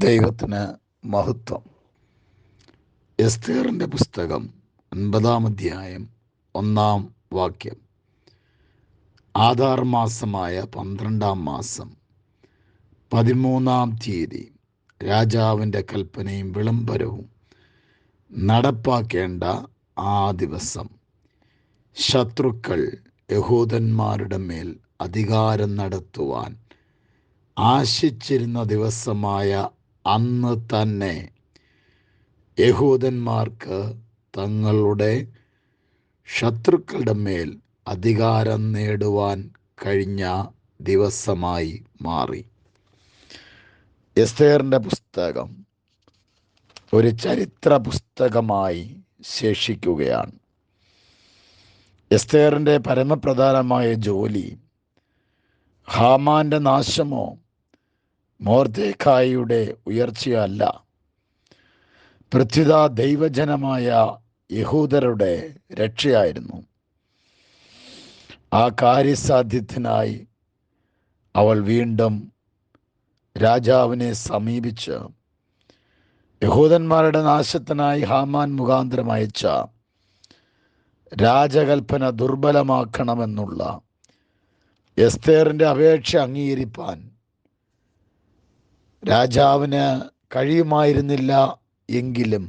ദൈവത്തിന് മഹത്വം. എസ്തേറിൻ്റെ പുസ്തകം 9 അധ്യായം 1 വാക്യം. ആദാർ മാസമായ 12 മാസം 13 തീയതി രാജാവിൻ്റെ കൽപ്പനയും വിളംബരവും നടപ്പാക്കേണ്ട ആ ദിവസം ശത്രുക്കൾ യഹൂദന്മാരുടെ മേൽ അധികാരം നടത്തുവാൻ ആശിച്ചിരുന്ന ദിവസമായ അന്ന് തന്നെ യഹൂദന്മാർക്ക് തങ്ങളുടെ ശത്രുക്കളുടെ മേൽ അധികാരം നേടുവാൻ കഴിഞ്ഞ ദിവസമായി മാറി. എസ്തേറിൻ്റെ പുസ്തകം ഒരു ചരിത്ര പുസ്തകമായി ശേഷിക്കുകയാണ്. എസ്തേറിൻ്റെ പരമപ്രധാനമായ ജോലി ഹാമാൻ്റെ നാശമോ മൊർദെഖായിയുടെ ഉയർച്ചയല്ല, പ്രത്യുത ദൈവജനമായ യഹൂദരുടെ രക്ഷയായിരുന്നു. ആ കാര്യസാധ്യത്തിനായി അവൾ വീണ്ടും രാജാവിനെ സമീപിച്ച് യഹൂദന്മാരുടെ നാശത്തിനായി ഹാമാൻ മുഖാന്തരം അയച്ച രാജകൽപ്പന ദുർബലമാക്കണമെന്നുള്ള എസ്തേറിൻ്റെ അപേക്ഷ അംഗീകരിപ്പാൻ രാജാവിന് കഴിയുമായിരുന്നില്ല. എങ്കിലും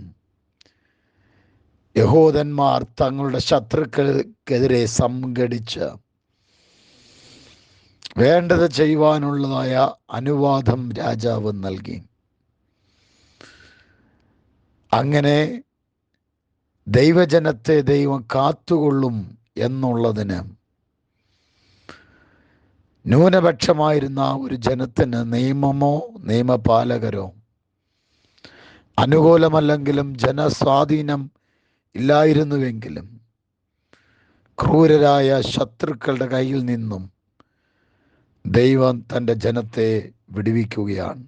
യഹൂദന്മാർ തങ്ങളുടെ ശത്രുക്കൾക്കെതിരെ സംഘടിച്ച് വേണ്ടത് ചെയ്യുവാനുള്ളതായ അനുവാദം രാജാവ് നൽകി. അങ്ങനെ ദൈവജനത്തെ ദൈവം കാത്തുകൊള്ളും എന്നുള്ളതിന് ന്യൂനപക്ഷമായിരുന്ന ഒരു ജനത്തിന് നിയമമോ നിയമപാലകരോ അനുകൂലമല്ലെങ്കിലും ജനസ്വാധീനം ഇല്ലായിരുന്നുവെങ്കിലും ക്രൂരരായ ശത്രുക്കളുടെ കയ്യിൽ നിന്നും ദൈവം തൻ്റെ ജനത്തെ വിടുവിക്കുകയാണ്.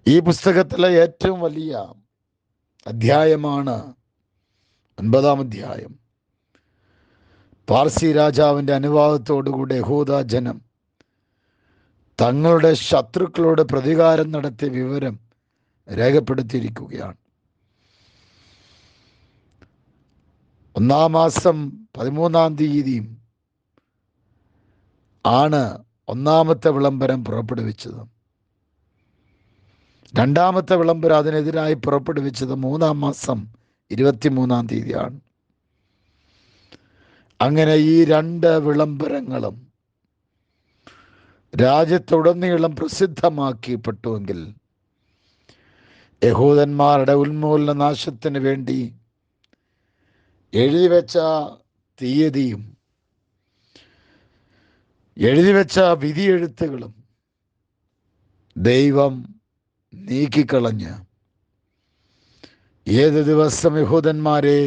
ഈ പുസ്തകത്തിലെ ഏറ്റവും വലിയ അധ്യായമാണ് 9 അധ്യായം. പാർസി രാജാവിൻ്റെ അനുവാദത്തോടുകൂടി യഹൂദ ജനം തങ്ങളുടെ ശത്രുക്കളോട് പ്രതികാരം നടത്തിയ വിവരം രേഖപ്പെടുത്തിയിരിക്കുകയാണ്. 1 മാസം 13 തീയതിയും ആണ് ഒന്നാമത്തെ വിളംബരം പുറപ്പെടുവിച്ചത്. രണ്ടാമത്തെ വിളംബരം അതിനെതിരായി പുറപ്പെടുവിച്ചത് 3 മാസം 23 തീയതിയാണ്. അങ്ങനെ ഈ 2 വിളംബരങ്ങളും രാജ്യത്തുടനീളം പ്രസിദ്ധമാക്കിപ്പെട്ടുവെങ്കിൽ യഹൂദന്മാരുടെ ഉന്മൂലന നാശത്തിന് വേണ്ടി എഴുതിവെച്ച തീയതിയും എഴുതിവെച്ച വിധിയെഴുത്തുകളും ദൈവം നീക്കിക്കളഞ്ഞ് ഏത് ദിവസം യഹൂദന്മാരെ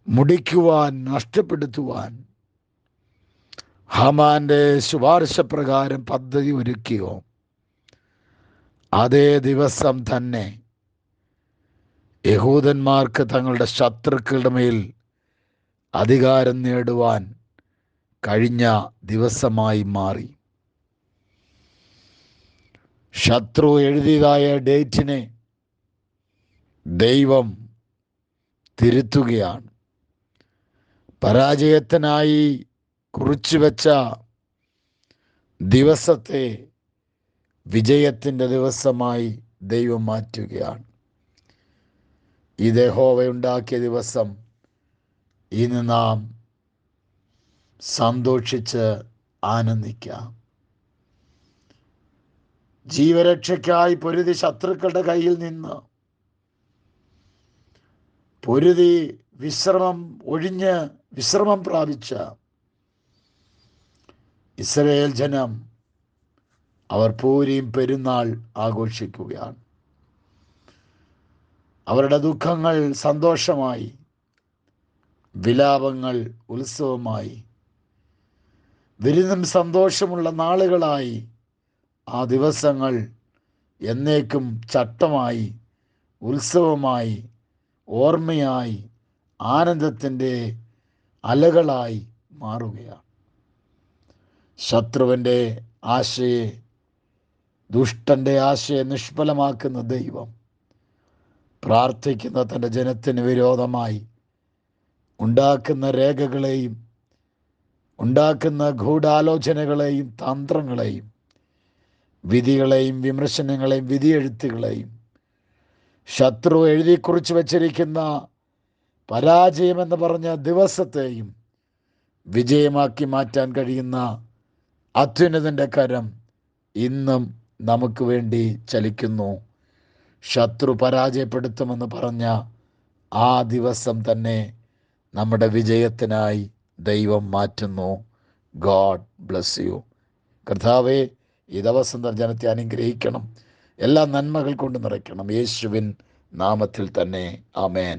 മുടിക്കുവാൻ, നഷ്ടപ്പെടുത്തുവാൻ ഹാമാന്റെ ശുപാർശ പ്രകാരം പദ്ധതി ഒരുക്കിയോ അതേ ദിവസം തന്നെ യഹൂദന്മാർക്ക് തങ്ങളുടെ ശത്രുക്കളുടെ മേൽ അധികാരം നേടുവാൻ കഴിഞ്ഞ ദിവസമായി മാറി. ശത്രു എഴുതിയതായ ഡേറ്റിനെ ദൈവം തിരുത്തുകയാണ്. പരാജയത്തിനായി കുറിച്ചുവെച്ച ദിവസത്തെ വിജയത്തിൻ്റെ ദിവസമായി ദൈവം മാറ്റുകയാണ്. ഇത് യഹോവയുണ്ടാക്കിയ ദിവസം, ഇന്ന് നാം സന്തോഷിച്ച് ആനന്ദിക്കാം. ജീവരക്ഷയ്ക്കായി പൊരുതി ശത്രുക്കളുടെ കയ്യിൽ നിന്ന് പൊരുതി വിശ്രമം പ്രാപിച്ച ഇസ്രായേൽ ജനം അവർ പൂരീം പെരുന്നാൾ ആഘോഷിക്കുകയാണ്. അവരുടെ ദുഃഖങ്ങൾ സന്തോഷമായി, വിലാപങ്ങൾ ഉത്സവമായി, വിരുന്നും സന്തോഷമുള്ള നാളുകളായി ആ ദിവസങ്ങൾ എന്നേക്കും ചട്ടമായി, ഉത്സവമായി, ഓർമ്മയായി, ആനന്ദത്തിൻ്റെ അലകളായി മാറുകയാണ്. ശത്രുവിൻ്റെ ആശയെ ദുഷ്ടന്റെ ആശയെ നിഷ്ഫലമാക്കുന്ന ദൈവം പ്രാർത്ഥിക്കുന്ന തൻ്റെ ജനത്തിന് വിരോധമായി ഉണ്ടാക്കുന്ന രേഖകളെയും ഉണ്ടാക്കുന്ന ഗൂഢാലോചനകളെയും തന്ത്രങ്ങളെയും വിധികളെയും വിമർശനങ്ങളെയും വിധിയെഴുത്തുകളെയും ശത്രു എഴുതി കുറിച്ച് വച്ചിരിക്കുന്ന പരാജയമെന്ന് പറഞ്ഞ ദിവസത്തെയും വിജയമാക്കി മാറ്റാൻ കഴിയുന്ന അത്യുന്നതൻ്റെ കരം ഇന്നും നമുക്ക് വേണ്ടി ചലിക്കുന്നു. ശത്രു പരാജയപ്പെടുത്തുമെന്ന് പറഞ്ഞ ആ ദിവസം തന്നെ നമ്മുടെ വിജയത്തിനായി ദൈവം മാറ്റുന്നു. God bless you. കർത്താവേ, ഈ ദിവസം ജനത്തെ അനുഗ്രഹിക്കണം, എല്ലാ നന്മകൾ കൊണ്ട് നിറയ്ക്കണം. യേശുവിൻ നാമത്തിൽ തന്നെ ആമേൻ.